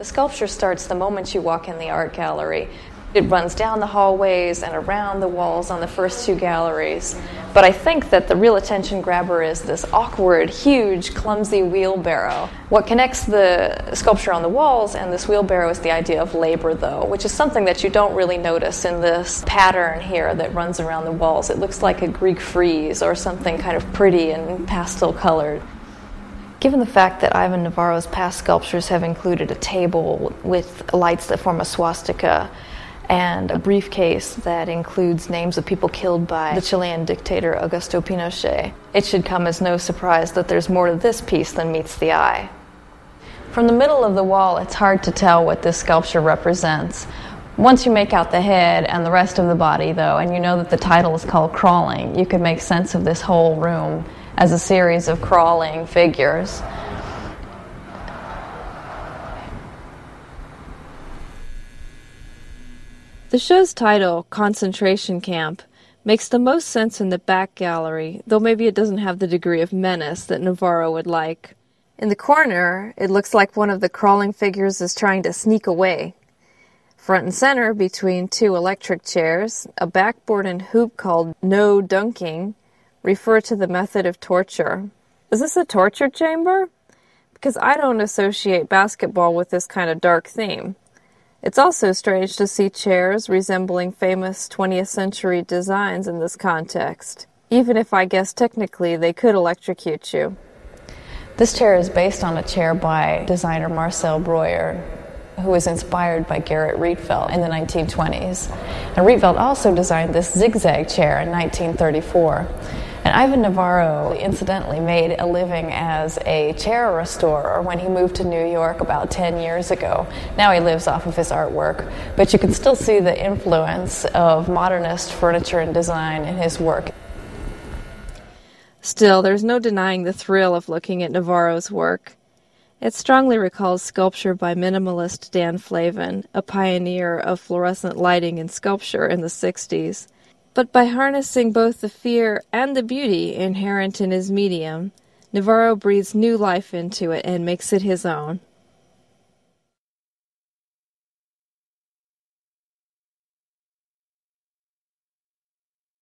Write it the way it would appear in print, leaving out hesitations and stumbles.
The sculpture starts the moment you walk in the art gallery. It runs down the hallways and around the walls on the first two galleries. But I think that the real attention grabber is this awkward, huge, clumsy wheelbarrow. What connects the sculpture on the walls and this wheelbarrow is the idea of labor, though, which is something that you don't really notice in this pattern here that runs around the walls. It looks like a Greek frieze or something kind of pretty and pastel colored. Given the fact that Ivan Navarro's past sculptures have included a table with lights that form a swastika, and a briefcase that includes names of people killed by the Chilean dictator Augusto Pinochet, it should come as no surprise that there's more to this piece than meets the eye. From the middle of the wall, it's hard to tell what this sculpture represents. Once you make out the head and the rest of the body, though, and you know that the title is called Crawling, you can make sense of this whole room as a series of crawling figures. The show's title, Concentration Camp, makes the most sense in the back gallery, though maybe it doesn't have the degree of menace that Navarro would like. In the corner, it looks like one of the crawling figures is trying to sneak away. Front and center, between two electric chairs, a backboard and hoop called No Dunking refer to the method of torture. Is this a torture chamber? Because I don't associate basketball with this kind of dark theme. It's also strange to see chairs resembling famous 20th century designs in this context, even if I guess technically they could electrocute you. This chair is based on a chair by designer Marcel Breuer, who was inspired by Gerrit Rietveld in the 1920s. And Rietveld also designed this zigzag chair in 1934. And Ivan Navarro incidentally made a living as a chair restorer when he moved to New York about 10 years ago. Now he lives off of his artwork, but you can still see the influence of modernist furniture and design in his work. Still, there's no denying the thrill of looking at Navarro's work. It strongly recalls sculpture by minimalist Dan Flavin, a pioneer of fluorescent lighting in sculpture in the 60s. But by harnessing both the fear and the beauty inherent in his medium, Navarro breathes new life into it and makes it his own.